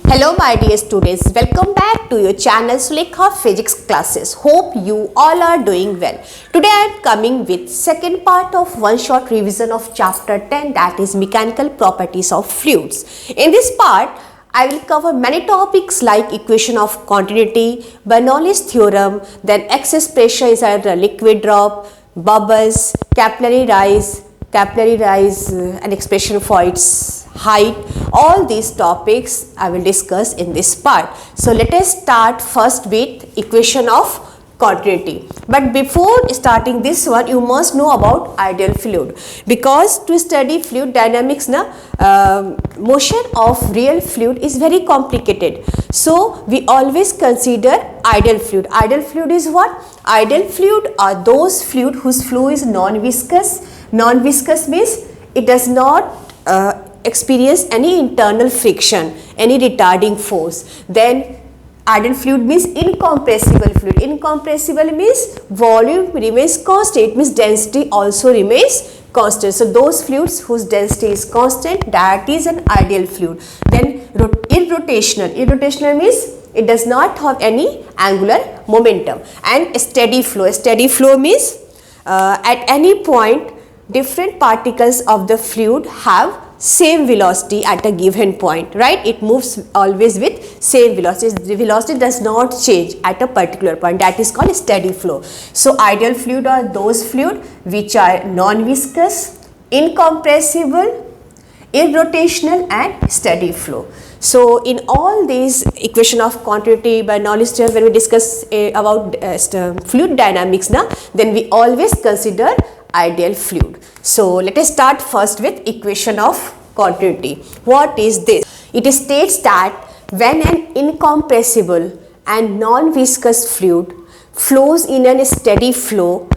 Hello my dear students, welcome back to your channel Sulekha Physics classes. Hope you all are doing well. Today I am coming with second part of one shot revision of chapter 10, that is mechanical properties of fluids. In this part I will cover many topics like equation of continuity, Bernoulli's theorem, then excess pressure inside the liquid drop, bubbles, capillary rise and expression for its height. All these topics I will discuss in this part. So let us start first with equation of continuity. But before starting this one, you must know about ideal fluid, because to study fluid dynamics motion of real fluid is very complicated. So we always consider ideal fluid. Ideal fluid is what? Ideal fluid are those fluid whose flow is non-viscous. Non-viscous means it does not experience any internal friction, any retarding force. Then ideal fluid means incompressible fluid. Incompressible means volume remains constant, it means density also remains constant. So those fluids whose density is constant, that is an ideal fluid. Then irrotational. Irrotational means it does not have any angular momentum. And steady flow. Steady flow means at any point different particles of the fluid have same velocity at a given point, right? It moves always with same velocity. The velocity does not change at a particular point. That is called steady flow. So ideal fluid are those fluid which are non-viscous, incompressible, irrotational and steady flow. So in all these equation of continuity by Bernoulli's theorem, when we discuss about fluid dynamics then we always consider ideal fluid. So let us start first with equation of continuity. What is this? It states that when an incompressible and non-viscous fluid flows in a steady flow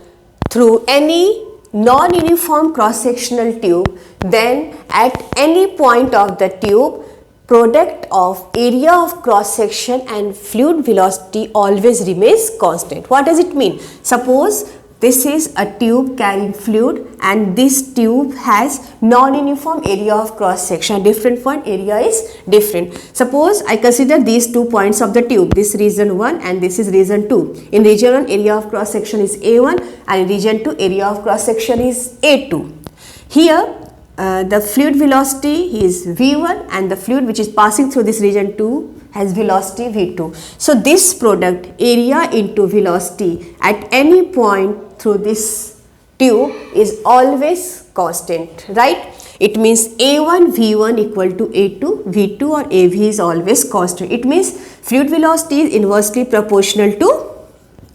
through any non-uniform cross-sectional tube, then at any point of the tube, product of area of cross section and fluid velocity always remains constant. What does it mean? Suppose this is a tube carrying fluid and this tube has non-uniform area of cross section. Different point area is different. Suppose I consider these 2 points of the tube, this region 1 and this is region 2. In region 1 area of cross section is A1 and in region 2 area of cross section is A2. Here the fluid velocity is V1 and the fluid which is passing through this region 2 has velocity V2. So this product area into velocity at any point through this tube is always constant, right? It means A1 V1 equal to A2 V2 or AV is always constant. It means fluid velocity is inversely proportional to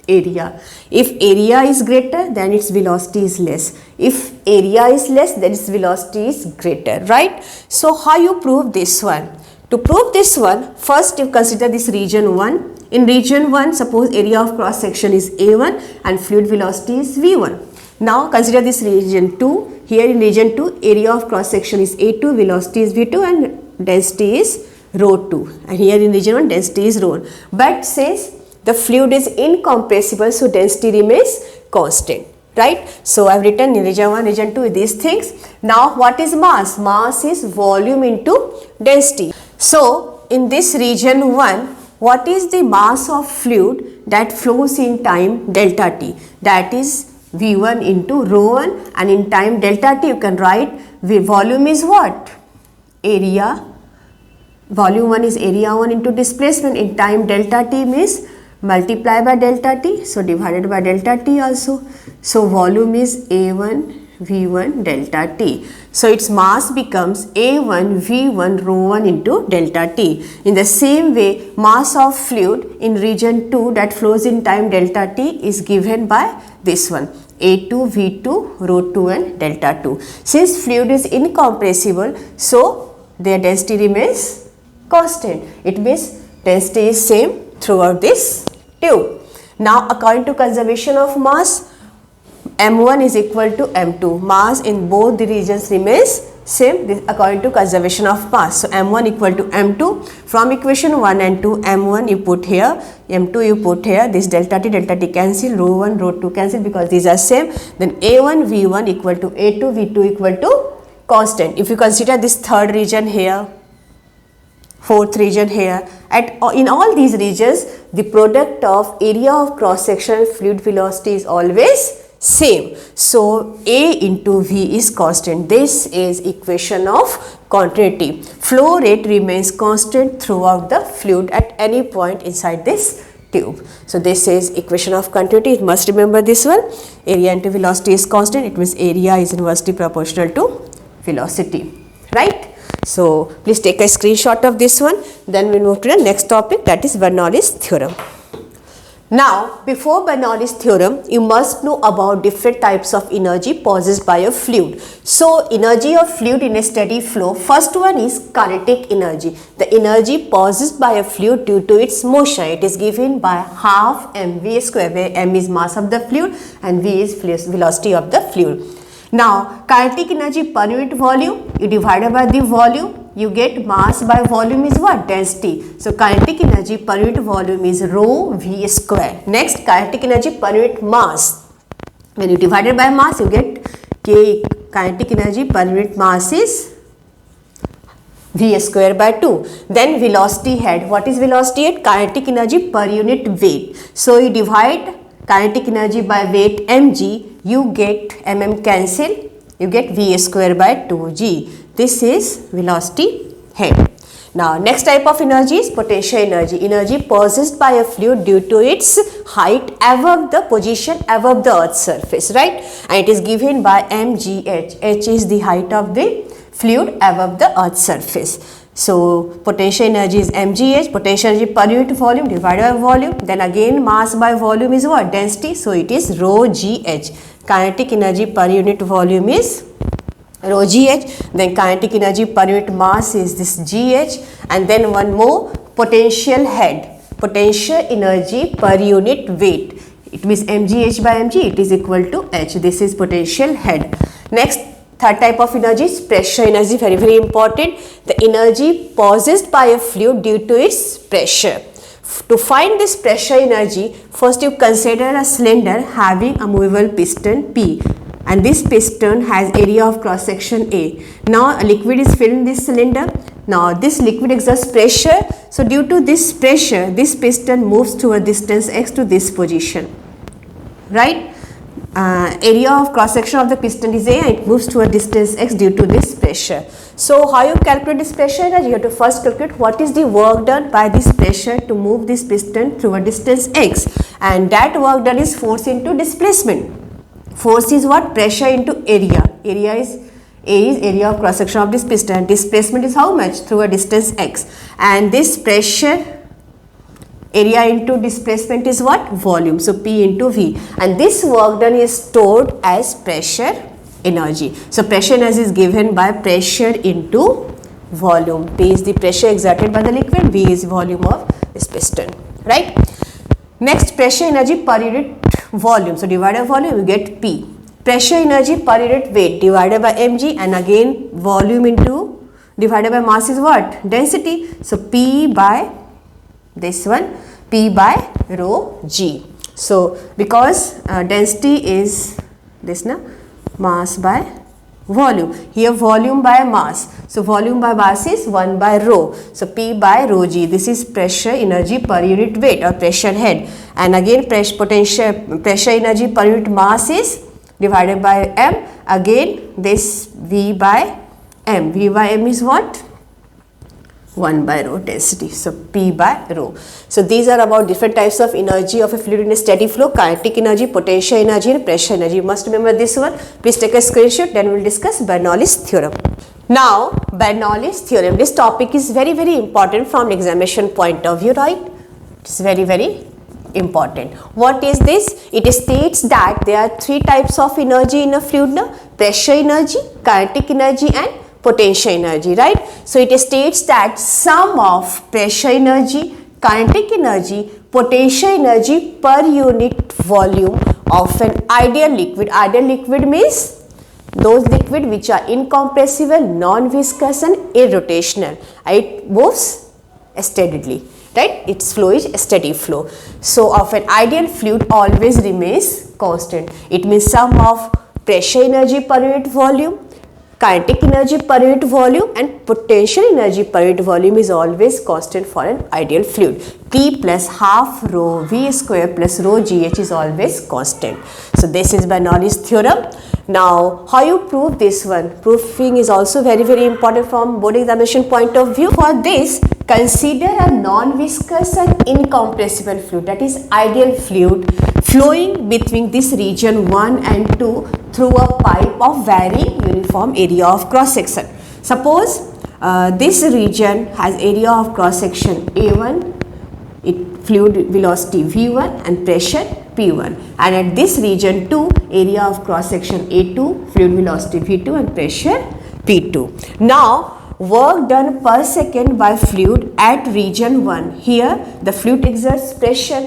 area. If area is greater, then its velocity is less. If area is less, then its velocity is greater, right? So how you prove this one? To prove this one, first you consider this region 1. In region 1, suppose area of cross section is A1 and fluid velocity is V1. Now consider this region 2. Here in region 2, area of cross section is A2, velocity is V2 and density is rho 2. And here in region 1, density is rho 1. But since the fluid is incompressible, so density remains constant, right? So I have written in region 1, region 2 these things. Now what is mass? Mass is volume into density. So in this region 1, what is the mass of fluid that flows in time delta t? That is V1 into rho 1 and in time delta t you can write volume is what? Area. Volume 1 is area 1 into displacement. In time delta t means multiply by delta t, so divided by delta t also. So volume is A1 V1 delta t. So its mass becomes A1 V1 rho 1 into delta t. In the same way, mass of fluid in region 2 that flows in time delta t is given by this one, A2 V2 rho 2 and delta 2. Since fluid is incompressible, so their density remains constant. It means density is same throughout this tube. Now according to conservation of mass, M1 is equal to M2. Mass in both the regions remains same according to conservation of mass. So M1 equal to M2. From equation 1 and 2, M1 you put here, M2 you put here, this delta t cancel, rho 1 rho 2 cancel because these are same. Then A1 V1 equal to A2 V2 equal to constant. If you consider this third region here, fourth region here. In all these regions, the product of area of cross section fluid velocity is always same. So A into V is constant. This is equation of continuity. Flow rate remains constant throughout the fluid at any point inside this tube. So this is equation of continuity. You must remember this one. Area into velocity is constant. It means area is inversely proportional to velocity, right? So please take a screenshot of this one. Then we move to the next topic, that is Bernoulli's theorem. Now, before Bernoulli's theorem, you must know about different types of energy possessed by a fluid. So, energy of fluid in a steady flow, first one is kinetic energy. The energy possessed by a fluid due to its motion. It is given by half mv square, where m is mass of the fluid and v is velocity of the fluid. Now, kinetic energy per unit volume, you divide by the volume, you get mass by volume is what? Density. So, kinetic energy per unit volume is rho v square. Next, kinetic energy per unit mass. When you divide it by mass, you get K. Kinetic energy per unit mass is v square by 2. Then velocity head. What is velocity head? Kinetic energy per unit weight. So, you divide kinetic energy by weight mg, you get mm cancel, you get v square by 2g. This is velocity head. Now, next type of energy is potential energy. Energy possessed by a fluid due to its height above the position above the earth's surface, right? And it is given by mgh. H is the height of the fluid above the earth's surface. So, potential energy is mgh, potential energy per unit volume divided by volume. Then again mass by volume is what? Density. So, it is rho gh. Kinetic energy per unit volume is rho gh. Then kinetic energy per unit mass is this gh. And then one more, potential head. Potential energy per unit weight. It means mgh by mg, it is equal to h. This is potential head. Next, third type of energy is pressure energy, very important. The energy possessed by a fluid due to its pressure. To find this pressure energy, first you consider a cylinder having a movable piston P, and this piston has area of cross section A. Now a liquid is filled in this cylinder. Now this liquid exerts pressure. So due to this pressure, this piston moves to a distance x to this position, right? Area of cross section of the piston is A, and it moves to a distance x due to this pressure. So how you calculate this pressure energy? You have to first calculate what is the work done by this pressure to move this piston through a distance x, and that work done is force into displacement. Force is what? Pressure into area. Area is A is area of cross section of this piston. Displacement is how much? Through a distance x, and this pressure area into displacement is what? Volume. So P into V, and this work done is stored as pressure energy. So pressure energy is given by pressure into volume. P is the pressure exerted by the liquid, V is volume of this piston, right? Next, pressure energy per unit volume. So divided by volume, you get P. Pressure energy per unit weight divided by mg, and again volume into divided by mass is what? Density. So P by this one, P by rho g. So because density is this na, mass by volume. Here volume by mass. So volume by mass is 1 by rho. So P by rho g. This is pressure energy per unit weight or pressure head. And again pressure energy per unit mass is divided by m. Again this V by m. V by m is what? 1 by rho density. So P by rho. So these are about different types of energy of a fluid in a steady flow: kinetic energy, potential energy, and pressure energy. You must remember this one. Please take a screenshot, then we will discuss Bernoulli's theorem. Now Bernoulli's theorem, this topic is very important from examination point of view, right? It is very important. What is this? It states that there are three types of energy in a fluid now: pressure energy, kinetic energy, and potential energy, right? So it states that sum of pressure energy, kinetic energy, potential energy per unit volume of an ideal liquid. Ideal liquid means those liquid which are incompressible, non-viscous and irrotational. It moves steadily, right? Its flow is a steady flow. So of an ideal fluid always remains constant. It means sum of pressure energy per unit volume, kinetic energy per unit volume and potential energy per unit volume is always constant for an ideal fluid. P plus half rho V square plus rho GH is always constant. So this is Bernoulli's theorem. Now how you prove this one? Proving is also very important from board examination point of view. For this, consider a non-viscous and incompressible fluid, that is ideal fluid, flowing between this region 1 and 2 through a pipe of varying uniform area of cross section. Suppose this region has area of cross section A1, fluid velocity V1 and pressure P1, and at this region 2, area of cross section A2, fluid velocity V2 and pressure P2. Now work done per second by fluid at region 1. Here the fluid exerts pressure,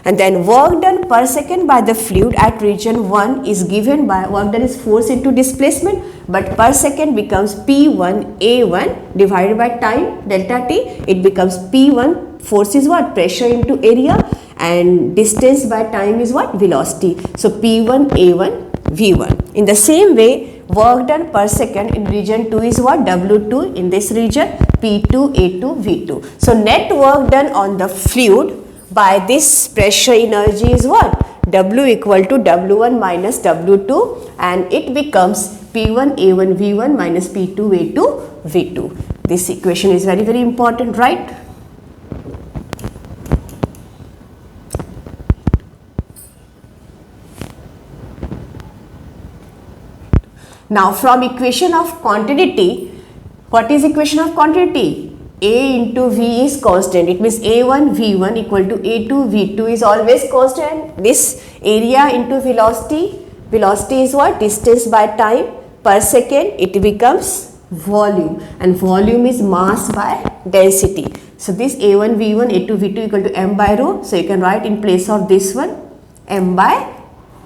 and then work done per second by the fluid at region 1 is given by, work done is force into displacement, but per second becomes P1 A1 divided by time delta t. It becomes P1, force is what? Pressure into area, and distance by time is what? Velocity. So P1 A1 V1. In the same way, work done per second in region 2 is what? W2 in this region, P2 A2 V2. So net work done on the fluid by this pressure energy is what? W equal to W1 minus W2, and it becomes P1 A1 V1 minus P2 A2 V2. This equation is very important, right? Now from equation of continuity, what is equation of continuity? A into V is constant. It means A1 V1 equal to A2 V2 is always constant. This area into velocity, velocity is what? Distance by time per second, it becomes volume, and volume is mass by density. So this A1 V1 A2 V2 equal to m by rho. So you can write in place of this one m by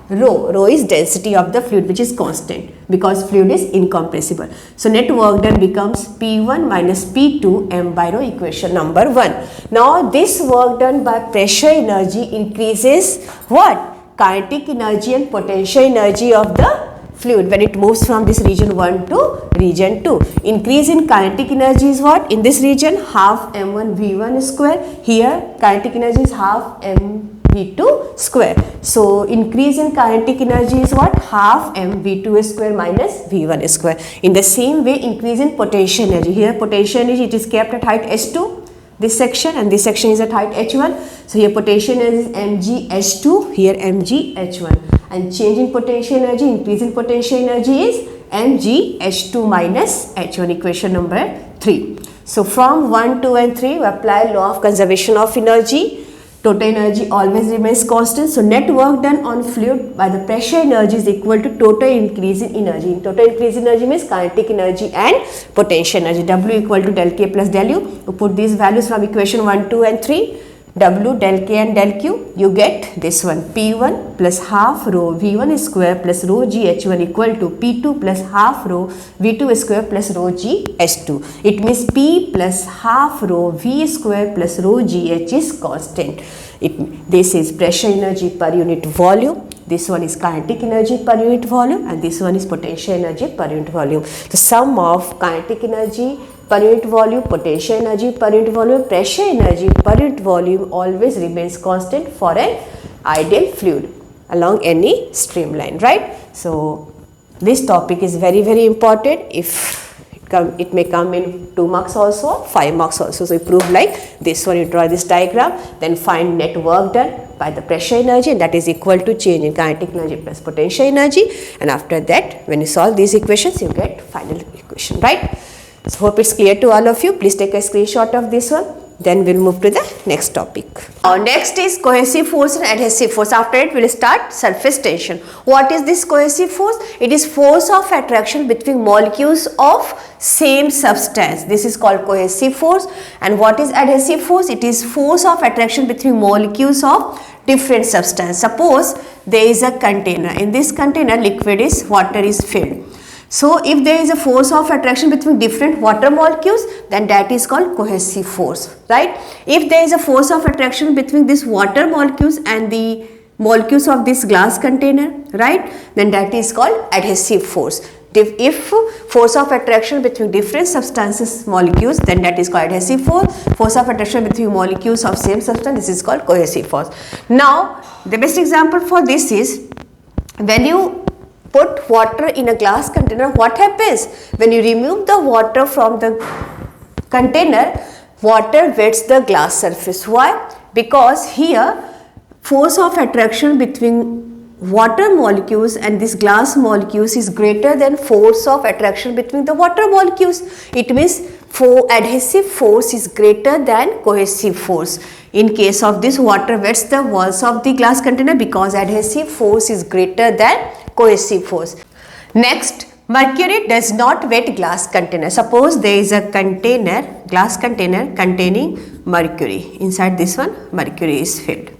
rho. Rho is density of the fluid, which is constant because fluid is incompressible. So net work done becomes P1 minus P2 m by rho, equation number 1. Now this work done by pressure energy increases what? Kinetic energy and potential energy of the fluid when it moves from this region 1 to region 2. Increase in kinetic energy is what? In this region half m1 v1 square. Here kinetic energy is half m V2 square. So increase in kinetic energy is what? Half m V2 square minus V1 square. In the same way, increase in potential energy. Here potential energy, it is kept at height h2, this section, and this section is at height h1. So here potential energy is mg h2, here mg h1, and change in potential energy, increase in potential energy is mg h2 minus h1, equation number 3. So from 1, 2 and 3 we apply law of conservation of energy. Total energy always remains constant. So net work done on fluid by the pressure energy is equal to total increase in energy. Total increase in energy means kinetic energy and potential energy. W equal to del K plus del U. You put these values from equation 1, 2 and 3. W, del K and del Q. You get this one. P1 plus half rho V1 square plus rho G H1 equal to P2 plus half rho V2 square plus rho G H2. It means P plus half rho V square plus rho GH is constant. This is pressure energy per unit volume. This one is kinetic energy per unit volume, and this one is potential energy per unit volume. The sum of kinetic energy per unit volume, potential energy per unit volume, pressure energy per unit volume always remains constant for an ideal fluid along any streamline, right? So this topic is very important. If it may come in 2 marks also, 5 marks also. So you prove like this one, you draw this diagram, then find net work done by the pressure energy, and that is equal to change in kinetic energy plus potential energy, and after that when you solve these equations you get final equation, right? So hope it's clear to all of you. Please take a screenshot of this one. Then we'll move to the next topic. Next is cohesive force and adhesive force. After it, we'll start surface tension. What is this cohesive force? It is force of attraction between molecules of same substance. This is called cohesive force. And what is adhesive force? It is force of attraction between molecules of different substance. Suppose there is a container. In this container, water is filled. So if there is a force of attraction between different water molecules, then that is called cohesive force, right? If there is a force of attraction between these water molecules and the molecules of this glass container, right, then that is called adhesive force. If force of attraction between different substances molecules, then that is called adhesive force. Force of attraction between molecules of same substance, this is called cohesive force. Now the best example for this is when you put water in a glass container, what happens? When you remove the water from the container, water wets the glass surface. Why? Because here force of attraction between water molecules and this glass molecules is greater than force of attraction between the water molecules. It means adhesive force is greater than cohesive force. In case of this, water wets the walls of the glass container because adhesive force is greater than cohesive force. Next, mercury does not wet glass container. Suppose there is a container, glass container containing mercury. Inside this one, mercury is filled.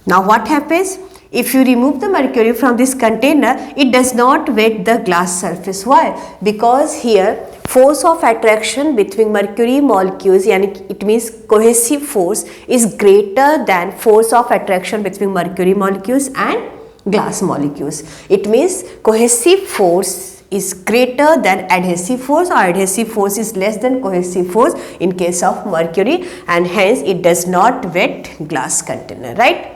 Now what happens? If you remove the mercury from this container, it does not wet the glass surface. Why? Because here force of attraction between mercury molecules, it means cohesive force, is greater than force of attraction between mercury molecules and glass molecules. It means cohesive force is greater than adhesive force, or adhesive force is less than cohesive force in case of mercury, and hence it does not wet glass container, right?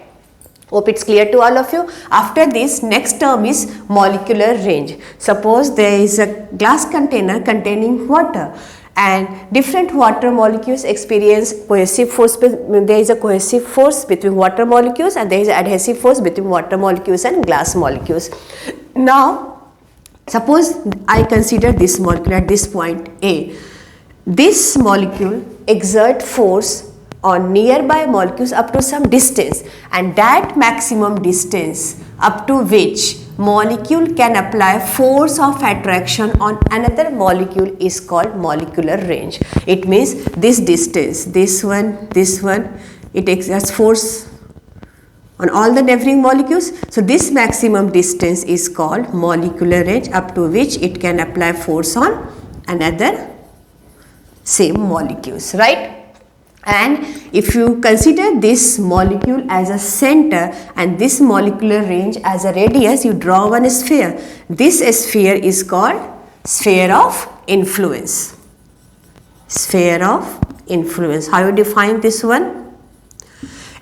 Hope it's clear to all of you. After this, next term is molecular range. Suppose there is a glass container containing water and different water molecules experience cohesive force. There is a cohesive force between water molecules and there is adhesive force between water molecules and glass molecules. Now, suppose I consider this molecule at this point A. This molecule exert force on nearby molecules up to some distance, and that maximum distance up to which molecule can apply force of attraction on another molecule is called molecular range. It means this distance, this one, it exerts force on all the neighboring molecules. So this maximum distance is called molecular range up to which it can apply force on another same molecules, right? And if you consider this molecule as a center and this molecular range as a radius, you draw one sphere. This sphere is called sphere of influence. Sphere of influence. How you define this one?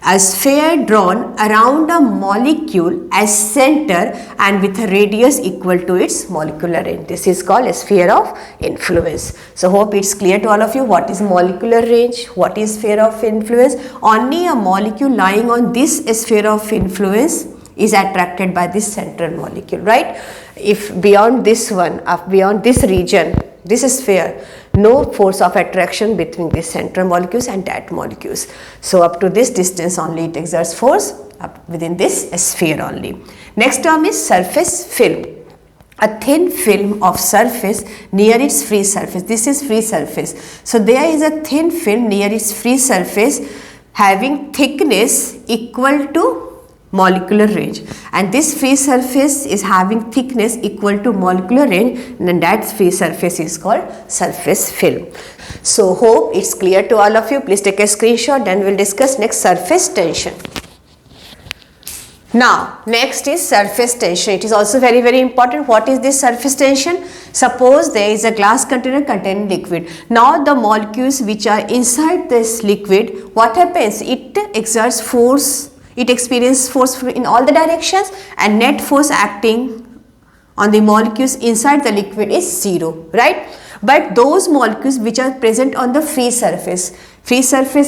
A sphere drawn around a molecule as center and with a radius equal to its molecular range. This is called a sphere of influence. So hope it's clear to all of you what is molecular range, what is sphere of influence. Only a molecule lying on this sphere of influence is attracted by this central molecule, right? If beyond this one, beyond this region, this sphere, no force of attraction between this central molecules and that molecules. So up to this distance only it exerts force up within this sphere only. Next term is surface film. A thin film of surface near its free surface. This is free surface. So there is a thin film near its free surface having thickness equal to molecular range, and this free surface is having thickness equal to molecular range, and that free surface is called surface film. So hope it's clear to all of you. Please take a screenshot, then we'll discuss next surface tension. Now next is surface tension. It is also very important. What is this surface tension? Suppose there is a glass container containing liquid. Now the molecules which are inside this liquid, what happens? It exerts force. It experiences force in all the directions, and net force acting on the molecules inside the liquid is 0, right? But those molecules which are present on the free surface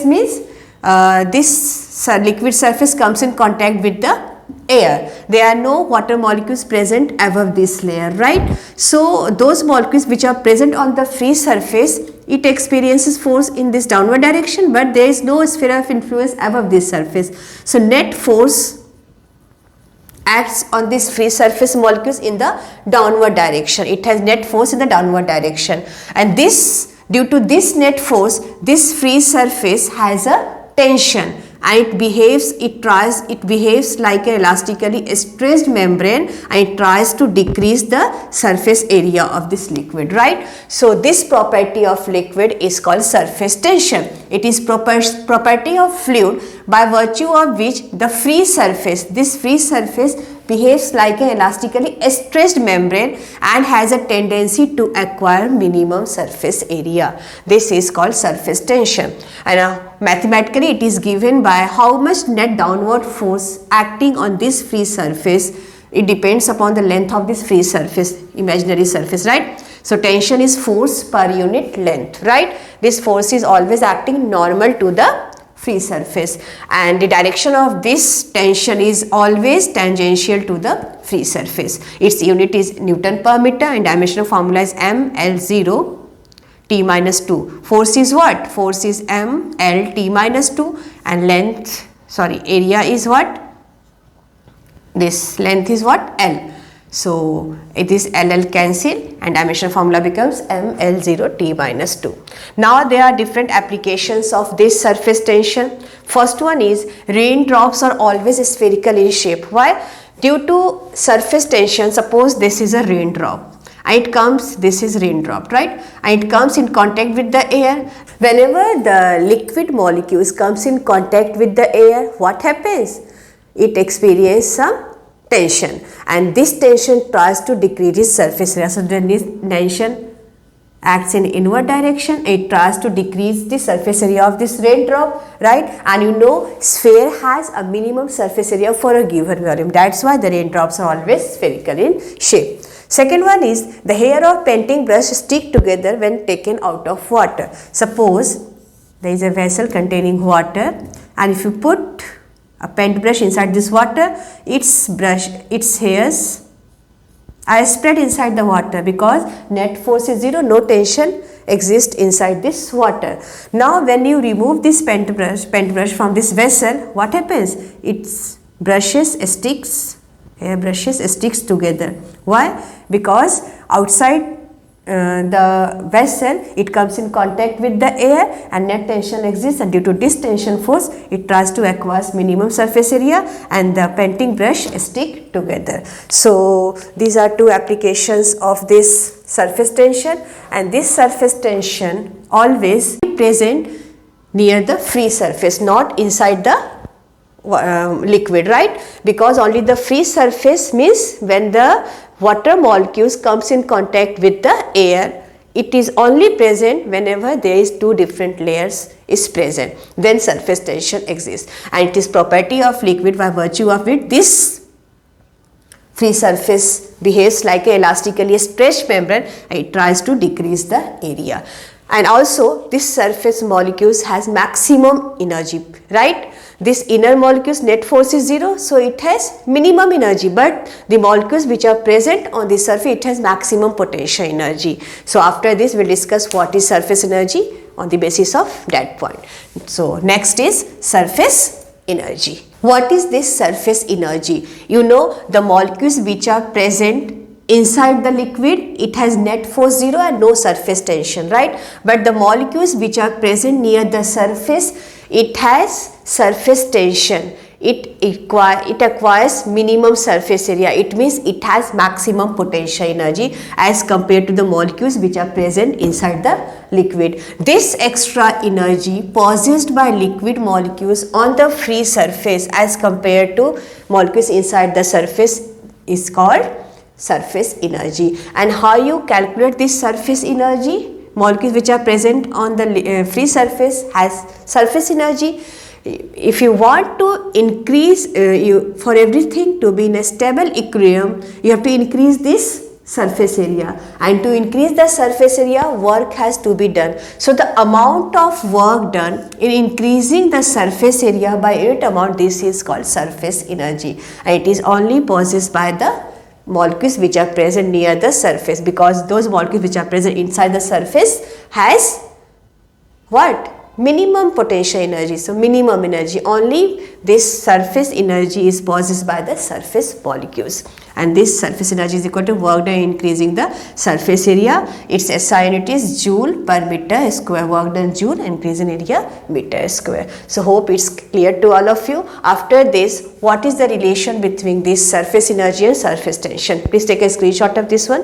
means this liquid surface comes in contact with the air. There are no water molecules present above this layer, right? So those molecules which are present on the free surface, it experiences force in this downward direction, but there is no sphere of influence above this surface. So net force acts on this free surface molecules in the downward direction. It has net force in the downward direction, and this, due to this net force, this free surface has a tension, and it behaves like an elastically stressed membrane, and it tries to decrease the surface area of this liquid, right? So this property of liquid is called surface tension. It is property of fluid, by virtue of which the free surface, this free surface behaves like an elastically stretched membrane and has a tendency to acquire minimum surface area. This is called surface tension, and mathematically it is given by how much net downward force acting on this free surface. It depends upon the length of this free surface, imaginary surface, right? So tension is force per unit length, right? This force is always acting normal to the free surface, and the direction of this tension is always tangential to the free surface. Its unit is Newton per meter and dimensional formula is mL0 T minus 2. Force is what? Force is mL T minus 2, and area is what? This length is what? L. So it is LL cancel and dimensional formula becomes mL0 T minus 2. Now there are different applications of this surface tension. First one is raindrops are always spherical in shape. Why? Due to surface tension, suppose this is a raindrop. And it comes, this is raindrop, right? And it comes in contact with the air. Whenever the liquid molecules comes in contact with the air, what happens? It experiences some tension, and this tension tries to decrease its surface area. So when this tension acts in inward direction, it tries to decrease the surface area of this raindrop, right? And you know, sphere has a minimum surface area for a given volume. That's why the raindrops are always spherical in shape. Second one is the hair of painting brush stick together when taken out of water. Suppose there is a vessel containing water, and if you put a paintbrush inside this water, its hairs are spread inside the water because net force is 0, no tension exists inside this water. Now when you remove this paintbrush from this vessel, what happens? Its hairbrushes sticks together. Why? Because outside the vessel, it comes in contact with the air and net tension exists, and due to this tension force it tries to acquire minimum surface area and the painting brush stick together. So these are two applications of this surface tension, and this surface tension always present near the free surface, not inside the liquid, right? Because only the free surface means when the water molecules comes in contact with the air, it is only present whenever there is two different layers is present, then surface tension exists, and it is property of liquid by virtue of it this free surface behaves like a elastically stretched membrane and it tries to decrease the area. And also this surface molecules has maximum energy, right? This inner molecules net force is 0, so it has minimum energy, but the molecules which are present on the surface, it has maximum potential energy. So after this we will discuss what is surface energy on the basis of that point. So next is surface energy. What is this surface energy? You know, the molecules which are present inside the liquid, it has net force 0 and no surface tension, right? But the molecules which are present near the surface, it has surface tension. It acquires minimum surface area. It means it has maximum potential energy as compared to the molecules which are present inside the liquid. This extra energy possessed by liquid molecules on the free surface as compared to molecules inside the surface is called surface energy. And how you calculate this surface energy? Molecules which are present on the free surface has surface energy. If you want to increase for everything to be in a stable equilibrium, you have to increase this surface area, and to increase the surface area work has to be done. So the amount of work done in increasing the surface area by unit amount, this is called surface energy, and it is only possessed by the molecules which are present near the surface, because those molecules which are present inside the surface has what? Minimum potential energy. So minimum energy, only this surface energy is possessed by the surface molecules, and this surface energy is equal to work done increasing the surface area. Its SI unit is joule per meter square, work done joule, increase in area meter square. So hope it's clear to all of you. After this, what is the relation between this surface energy and surface tension? Please take a screenshot of this one.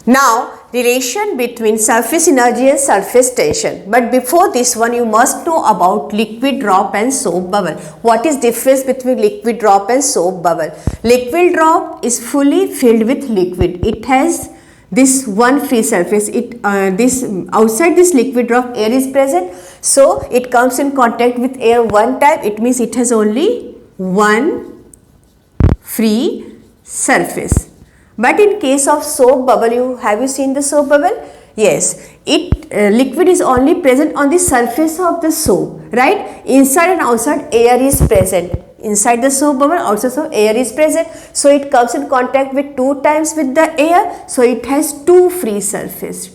Now, relation between surface energy and surface tension. But before this one, you must know about liquid drop and soap bubble. What is difference between liquid drop and soap bubble? Liquid drop is fully filled with liquid. It has this one free surface. This outside this liquid drop, air is present. So, it comes in contact with air one time. It means it has only one free surface. But in case of soap bubble, have you seen the soap bubble? Yes, liquid is only present on the surface of the soap, right? Inside and outside air is present. Inside the soap bubble also air is present. So it comes in contact with two times with the air. So it has two free surface.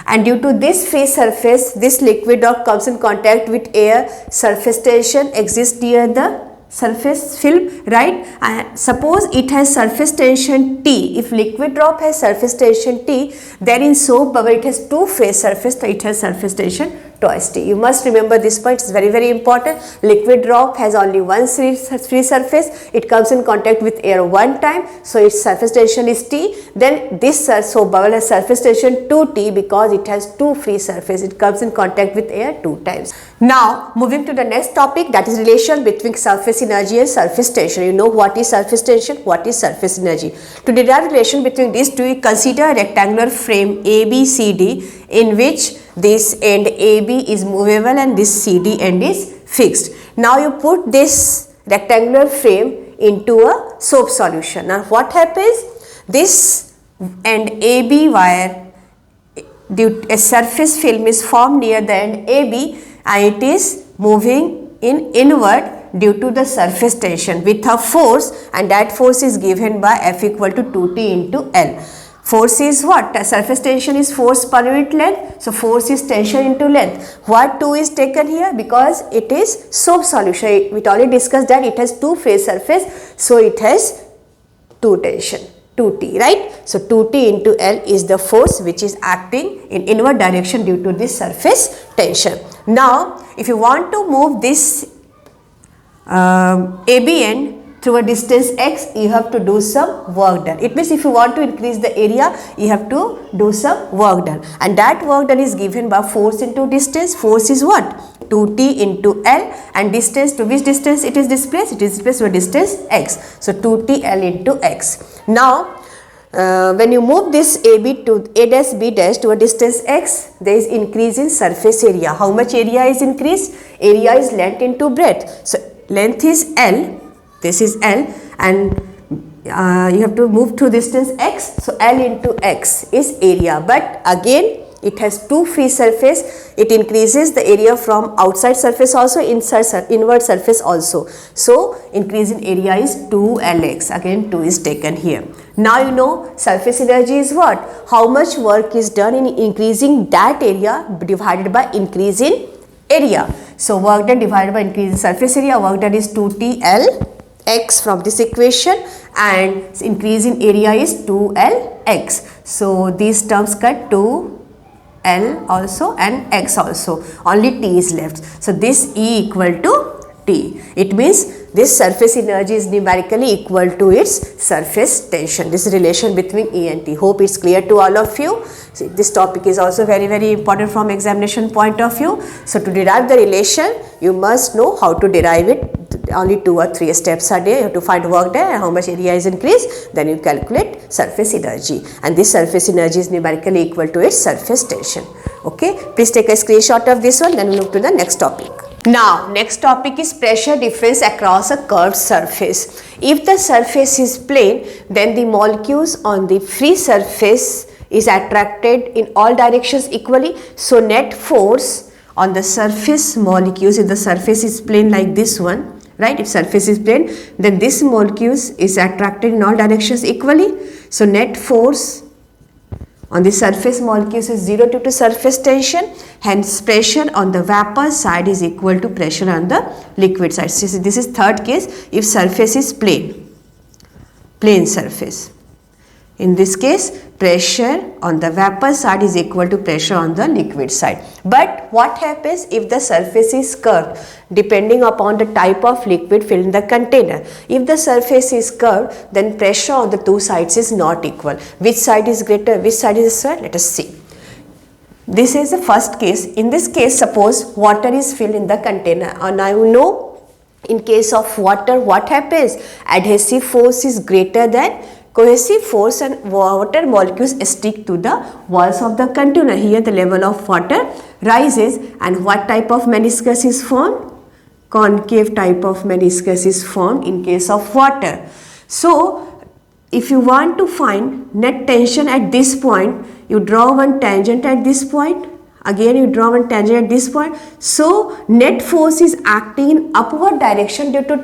And due to this free surface, this liquid drop comes in contact with air. Surface tension exists near the surface film, right? And suppose it has surface tension T. If liquid drop has surface tension T, then in soap bubble it has two phase surface, so it has surface tension twice T. You must remember this point, it's very, very important. Liquid drop has only one free surface, it comes in contact with air one time, so its surface tension is T. Then this soap bubble has surface tension 2T because it has two free surface, it comes in contact with air two times. Now moving to the next topic, that is relation between surface energy and surface tension. You know what is surface tension, what is surface energy. To derive relation between these two, we consider a rectangular frame ABCD in which this end AB is movable and this CD end is fixed. Now you put this rectangular frame into a soap solution. Now what happens? This end AB wire, a surface film is formed near the end AB and it is moving in inward due to the surface tension with a force, and that force is given by F equal to 2T into L. Force is what? Surface tension is force per unit length. So force is tension into length. What 2 is taken here? Because it is soap solution. We already discussed that it has two phase surface. So it has 2 tension, 2T, right? So 2T into L is the force which is acting in inward direction due to this surface tension. Now if you want to move this AB end through a distance x, you have to do some work done. It means if you want to increase the area, you have to do some work done, and that work done is given by force into distance. Force is what? 2T into L, and distance, to which distance it is displaced? It is displaced to a distance x. So 2T L into x. Now when you move this AB to A dash B dash to a distance x, there is increase in surface area. How much area is increased? Area is length into breadth. So length is L, this is L, and you have to move to distance x, so L into x is area. But again it has two free surface, it increases the area from outside surface also, inward surface also. So increase in area is 2Lx, again 2 is taken here. Now you know surface energy is what? How much work is done in increasing that area divided by increase in area. So work done divided by increase in surface area, work done is 2TLx from this equation, and increase in area is 2Lx. So these terms cut 2L also and x also, only T is left. So this E equal to T. It means this surface energy is numerically equal to its surface tension. This relation between E and T. Hope it's clear to all of you. See, this topic is also very, very important from examination point of view. So to derive the relation, you must know how to derive it. Only 2 or 3 steps are there. You have to find work done and how much area is increased. Then you calculate surface energy, and this surface energy is numerically equal to its surface tension. Okay, please take a screenshot of this one. Then we move to the next topic. Now next topic is pressure difference across a curved surface. If the surface is plane, then the molecules on the free surface is attracted in all directions equally. So net force on the surface molecules, if the surface is plane like this one, right? If surface is plane, then this molecules is attracted in all directions equally. So net force on the surface molecules is 0 due to surface tension, hence pressure on the vapor side is equal to pressure on the liquid side. So this is third case if surface is plane surface. In this case, pressure on the vapor side is equal to pressure on the liquid side. But what happens if the surface is curved depending upon the type of liquid filled in the container? If the surface is curved, then pressure on the two sides is not equal. Which side is greater, which side is lesser? Let us see. This is the first case. In this case, suppose water is filled in the container, and I know in case of water what happens? Adhesive force is greater than cohesive force, and water molecules stick to the walls of the container. Here the level of water rises, and what type of meniscus is formed? Concave type of meniscus is formed in case of water. So if you want to find net tension at this point, you draw one tangent at this point. Again you draw one tangent at this point. So net force is acting in upward direction due to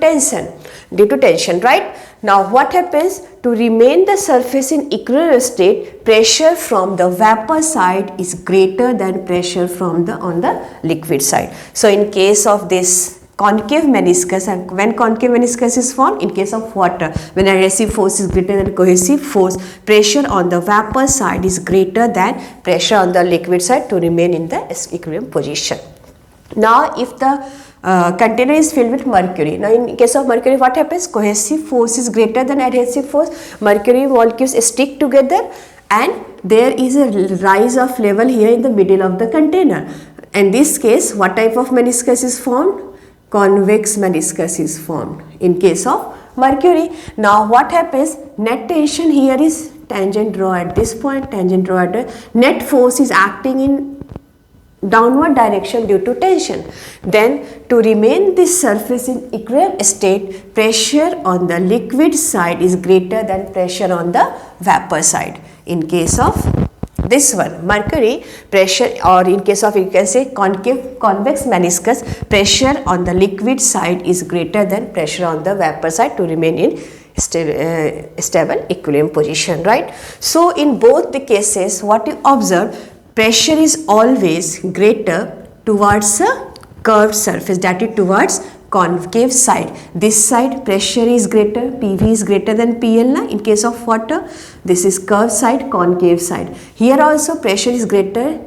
tension, right? Now what happens? To remain the surface in equilibrium state, pressure from the vapor side is greater than pressure from on the liquid side. So in case of this concave meniscus, and when concave meniscus is formed? In case of water, when adhesive force is greater than cohesive force, pressure on the vapor side is greater than pressure on the liquid side to remain in the equilibrium position. Now if the container is filled with mercury. Now in case of mercury what happens? Cohesive force is greater than adhesive force. Mercury molecules stick together, and there is a rise of level here in the middle of the container. In this case, what type of meniscus is formed? Convex meniscus is formed in case of mercury. Now what happens? Net tension here is tangent draw at this point, tangent draw at net force is acting in downward direction due to tension. Then to remain this surface in equilibrium state, pressure on the liquid side is greater than pressure on the vapor side. In case of this one, mercury, pressure, or in case of, you can say, convex meniscus, pressure on the liquid side is greater than pressure on the vapor side to remain in stable equilibrium position, right? So in both the cases, what you observe, pressure is always greater towards a curved surface, that is towards concave side. This side pressure is greater, PV is greater than PL in case of water. This is curved side, concave side. Here also pressure is greater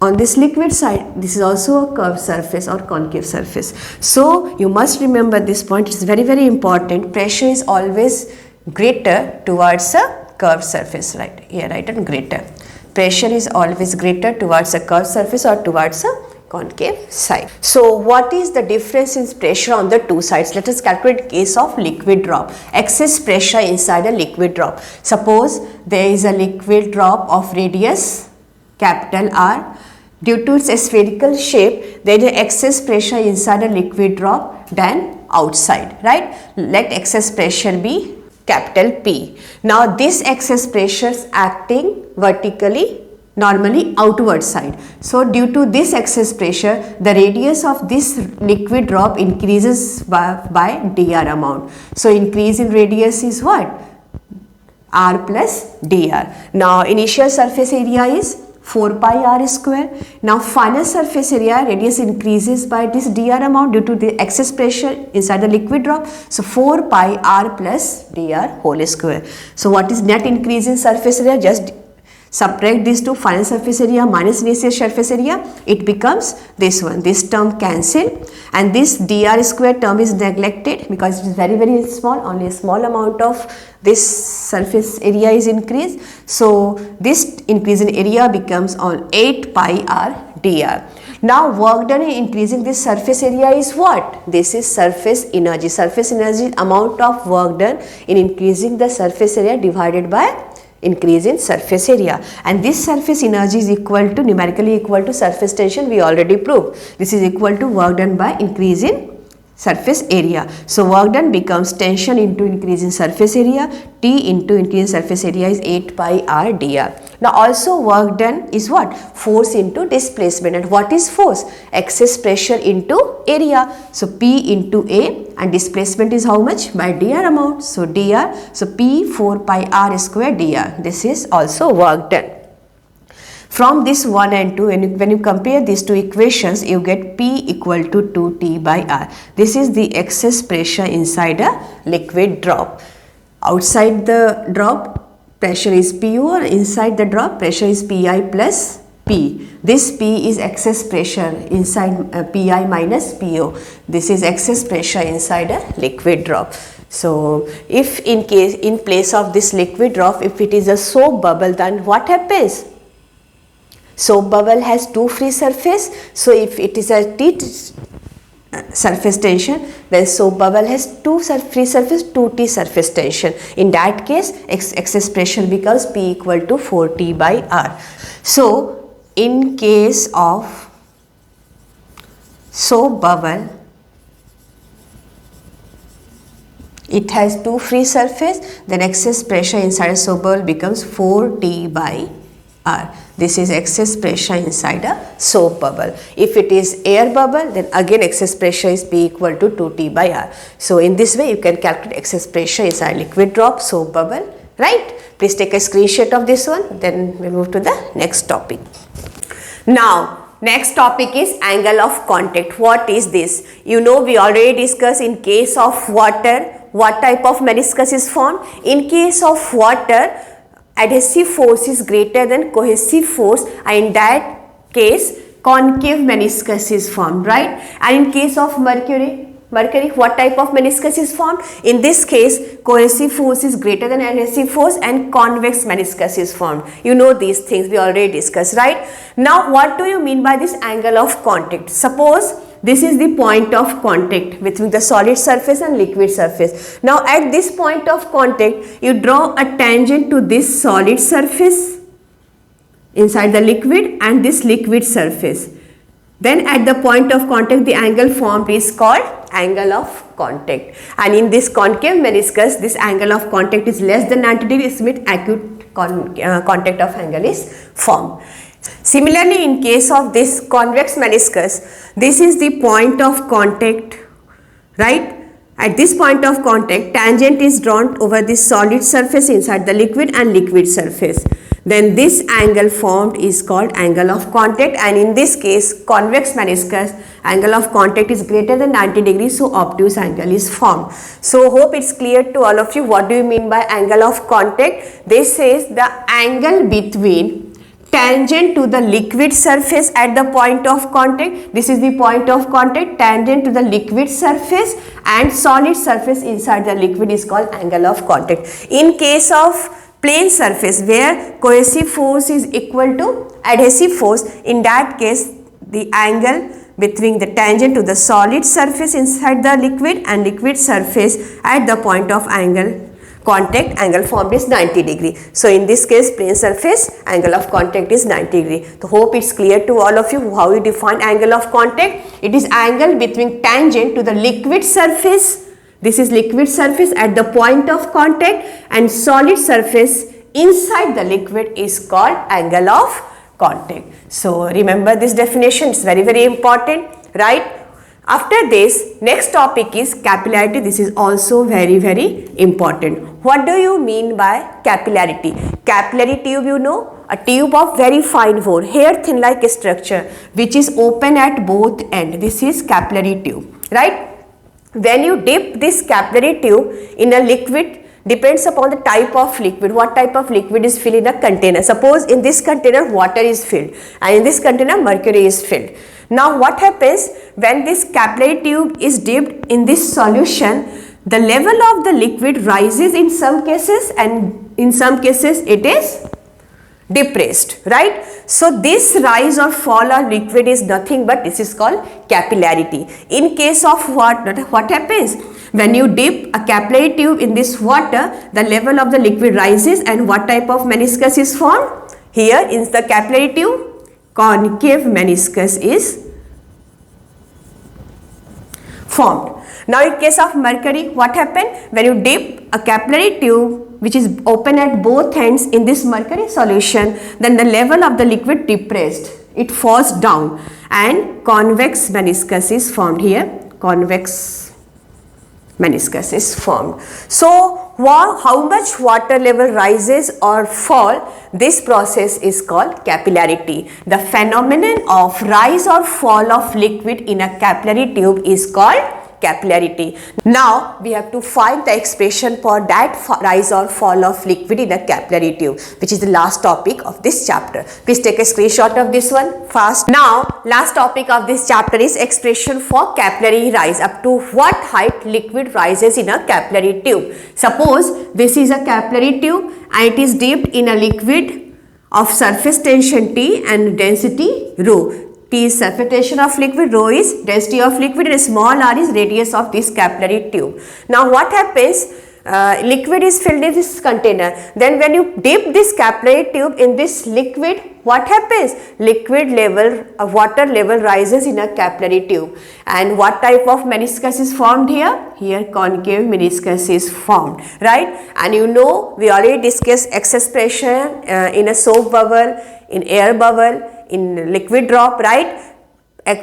on this liquid side. This is also a curved surface or concave surface. So you must remember this point, it is very, very important. Pressure is always greater towards a curved surface, right? Here write it greater. Pressure is always greater towards a curved surface or towards a concave side. So what is the difference in pressure on the two sides? Let us calculate case of liquid drop. Excess pressure inside a liquid drop. Suppose there is a liquid drop of radius capital R. Due to its spherical shape, there is excess pressure inside a liquid drop than outside, right? Let excess pressure be capital P. Now this excess pressure is acting vertically, normally outward side. So due to this excess pressure, the radius of this liquid drop increases by dr amount. So increase in radius is what? R plus dr. Now initial surface area is 4 pi r square. Now final surface area, radius increases by this dr amount due to the excess pressure inside the liquid drop. So 4 pi r plus dr whole square. So what is net increase in surface area? Just subtract these two, final surface area minus initial surface area, it becomes this one. This term cancel, and this dr square term is neglected because it is very, very small. Only a small amount of this surface area is increased. So this increase in area becomes on 8 pi r dr. Now work done in increasing this surface area is what? This is surface energy. Surface energy amount of work done in increasing the surface area divided by increase in surface area, and this surface energy is equal to, numerically equal to, surface tension. We already proved this is equal to work done by increase in surface area. So work done becomes tension into increase in surface area, T into increase in surface area is 8 pi r dr. Now also work done is what? Force into displacement. And what is force? Excess pressure into area. So P into A, and displacement is how much? By dr amount. So dr, so P 4 pi r square dr. This is also work done. From this 1 and 2, when you compare these two equations, you get P equal to 2T by R. This is the excess pressure inside a liquid drop. Outside the drop, pressure is PO, and inside the drop pressure is PI plus P. This P is excess pressure inside PI minus PO. This is excess pressure inside a liquid drop. So if in place of this liquid drop, if it is a soap bubble, then what happens? Soap bubble has two free surface. So if it is a T surface tension, then soap bubble has two free surface, 2T surface tension. In that case, excess pressure becomes P equal to 4T by R. So in case of soap bubble, it has two free surface, then excess pressure inside a soap bubble becomes 4T by R. This is excess pressure inside a soap bubble. If it is air bubble, then again excess pressure is P equal to 2T by R. So in this way you can calculate excess pressure inside liquid drop, soap bubble, right? Please take a screenshot of this one, then we'll move to the next topic. Now, next topic is angle of contact. What is this? You know, we already discussed in case of water, what type of meniscus is formed. In case of water, adhesive force is greater than cohesive force, and in that case concave meniscus is formed, right? And in case of mercury, what type of meniscus is formed? In this case, cohesive force is greater than adhesive force and convex meniscus is formed. You know these things, we already discussed, right? Now what do you mean by this angle of contact? Suppose this is the point of contact between the solid surface and liquid surface. Now at this point of contact, you draw a tangent to this solid surface inside the liquid and this liquid surface. Then at the point of contact, the angle formed is called angle of contact. And in this concave meniscus, this angle of contact is less than 90 degrees, with acute contact of angle is formed. Similarly, in case of this convex meniscus, this is the point of contact, right? At this point of contact, tangent is drawn over this solid surface inside the liquid and liquid surface. Then this angle formed is called angle of contact, and in this case, convex meniscus, angle of contact is greater than 90 degrees, so obtuse angle is formed. So hope it's clear to all of you what do you mean by angle of contact. This says the angle between tangent to the liquid surface at the point of contact. This is the point of contact, tangent to the liquid surface and solid surface inside the liquid is called angle of contact. In case of plane surface where cohesive force is equal to adhesive force, in that case the angle between the tangent to the solid surface inside the liquid and liquid surface at the point of contact, angle formed is 90 degree. So in this case, plane surface, angle of contact is 90 degree. So hope it's clear to all of you how you define angle of contact. It is angle between tangent to the liquid surface. This is liquid surface at the point of contact, and solid surface inside the liquid is called angle of contact. So remember this definition, it's very, very important, right? After this, next topic is capillarity. This is also very, very important. What do you mean by capillarity? Capillary tube, you know, a tube of very fine bore, hair thin like structure, which is open at both ends. This is capillary tube, right? When you dip this capillary tube in a liquid, depends upon the type of liquid. What type of liquid is filled in a container? Suppose in this container water is filled and in this container mercury is filled. Now what happens when this capillary tube is dipped in this solution? The level of the liquid rises in some cases and in some cases it is depressed, right? So this rise or fall of liquid is nothing but this is called capillarity. In case of what happens? When you dip a capillary tube in this water, the level of the liquid rises and what type of meniscus is formed? Here in the capillary tube, concave meniscus is formed. Now in case of mercury, what happened? When you dip a capillary tube which is open at both ends in this mercury solution, then the level of the liquid depressed, it falls down and convex meniscus is formed here. Convex meniscus is formed. So how much water level rises or fall, this process is called capillarity. The phenomenon of rise or fall of liquid in a capillary tube is called capillarity. Now we have to find the expression for that rise or fall of liquid in a capillary tube, which is the last topic of this chapter. Please take a screenshot of this one fast. Now last topic of this chapter is expression for capillary rise. Up to what height liquid rises in a capillary tube. Suppose this is a capillary tube and it is dipped in a liquid of surface tension T and density rho. T is surface tension of liquid, rho is density of liquid, and small r is radius of this capillary tube. Now what happens? Liquid is filled in this container. Then when you dip this capillary tube in this liquid, what happens? Liquid level, water level rises in a capillary tube. And what type of meniscus is formed here? Here concave meniscus is formed, right? And you know, we already discussed excess pressure in a soap bubble, in air bubble, in liquid drop, right?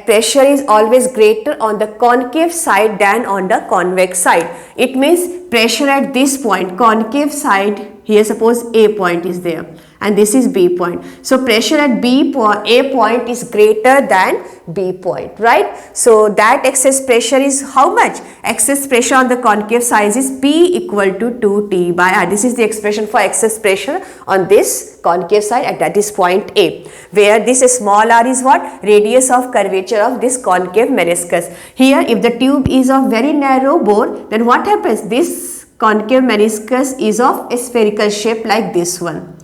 Pressure is always greater on the concave side than on the convex side. It means pressure at this point, concave side, here suppose A point is there and this is B point. So pressure at A point is greater than B point, right? So that excess pressure is how much? Excess pressure on the concave side is P equal to 2T by R. This is the expression for excess pressure on this concave side at this point A, where this small r is what? Radius of curvature of this concave meniscus. Here if the tube is of very narrow bore, then what happens? This concave meniscus is of a spherical shape like this one.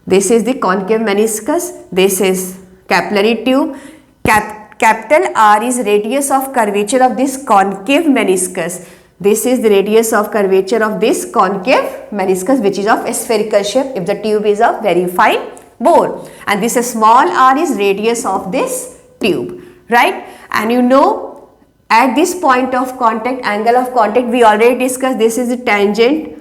This is the concave meniscus, this is capillary tube. Capital R is radius of curvature of this concave meniscus. This is the radius of curvature of this concave meniscus, which is of a spherical shape if the tube is of very fine bore. And this small r is radius of this tube, right? And you know, at this point of contact, angle of contact, we already discussed, this is the tangent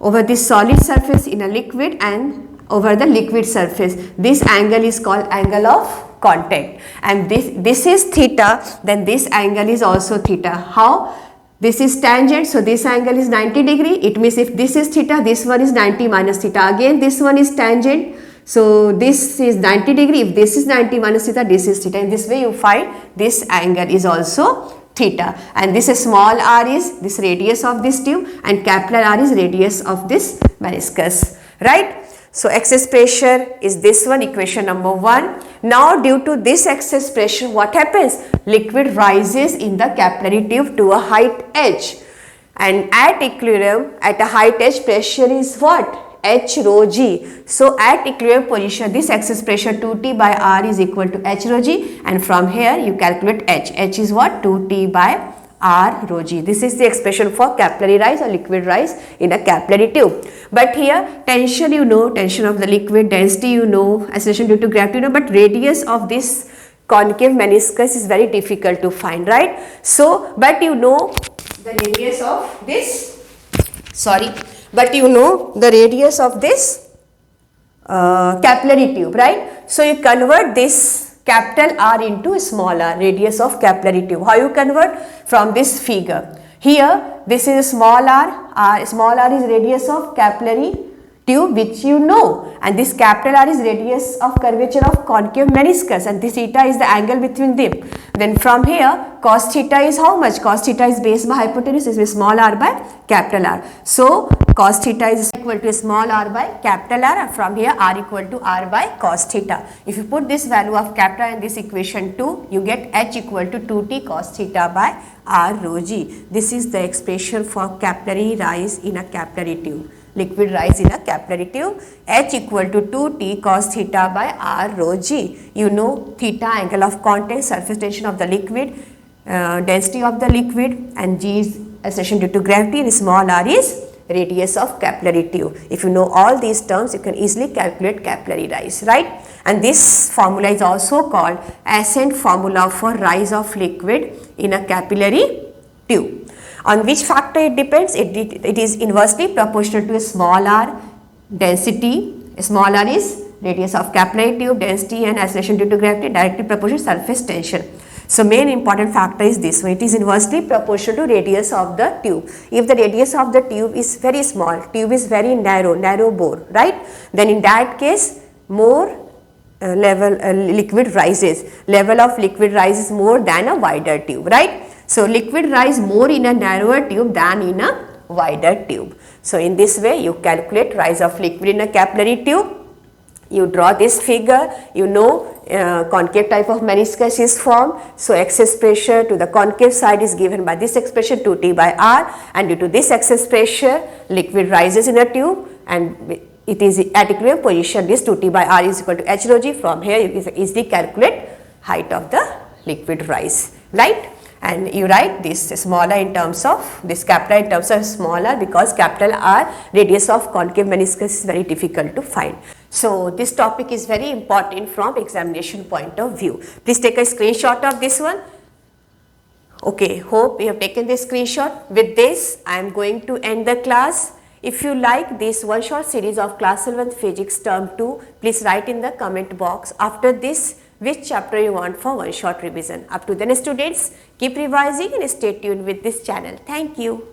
over this solid surface in a liquid and over the liquid surface. This angle is called angle of contact, and this is theta, then this angle is also theta. How? This is tangent, so this angle is 90 degree. It means if this is theta, this one is 90 minus theta. Again this one is tangent, so this is 90 degree. If this is 90 minus theta, this is theta. In this way you find this angle is also theta, and this small r is this radius of this tube and capital R is radius of this meniscus, right? So excess pressure is this one, equation number 1. Now due to this excess pressure, what happens? Liquid rises in the capillary tube to a height h, and at equilibrium at a height h, pressure is what? H rho g. So at equilibrium position, this excess pressure 2T by R is equal to H rho g, and from here you calculate H. H is what? 2T by R rho g. This is the expression for capillary rise or liquid rise in a capillary tube. But here tension you know, tension of the liquid, density you know, acceleration due to gravity you know, but radius of this concave meniscus is very difficult to find, right? So, but you know the radius of this, capillary tube, right? So you convert this capital R into small r, radius of capillary tube. How you convert? From this figure. Here this is small r, small r is radius of capillary tube, which you know, and this capital R is radius of curvature of concave meniscus, and this theta is the angle between them. Then from here cos theta is how much? Cos theta is base by hypotenuse, this is small r by capital R. So cos theta is equal to small r by capital R, and from here r equal to r by cos theta. If you put this value of capital R in this equation 2, you get H equal to 2T cos theta by R rho g. This is the expression for capillary rise in a capillary tube. Liquid rise in a capillary tube, H equal to 2T cos theta by R rho g. You know theta, angle of contact, surface tension of the liquid, density of the liquid, and G is acceleration due to gravity, and small r is radius of capillary tube. If you know all these terms, you can easily calculate capillary rise, right? And this formula is also called ascent formula for rise of liquid in a capillary tube. On which factor it depends? It is inversely proportional to a small r density. Small r is radius of capillary tube, density and acceleration due to gravity, directly proportional to surface tension. So main important factor is this one. It is inversely proportional to radius of the tube. If the radius of the tube is very small, tube is very narrow bore, right? Then in that case more liquid rises. Level of liquid rises more than a wider tube, right? So liquid rise more in a narrower tube than in a wider tube. So in this way you calculate rise of liquid in a capillary tube. You draw this figure, you know concave type of meniscus is formed. So excess pressure to the concave side is given by this expression 2T by R, and due to this excess pressure liquid rises in a tube and it is at equilibrium position. This 2T by R is equal to H rho g. From here you can easily calculate height of the liquid rise, right? And you write this smaller in terms of this capital in terms of smaller, because capital R radius of concave meniscus is very difficult to find. So this topic is very important from examination point of view. Please take a screenshot of this one. Okay, hope you have taken this screenshot. With this I am going to end the class. If you like this one shot series of class 11 physics term 2, please write in the comment box after this which chapter you want for one shot revision. Up to then students, keep revising and stay tuned with this channel. Thank you.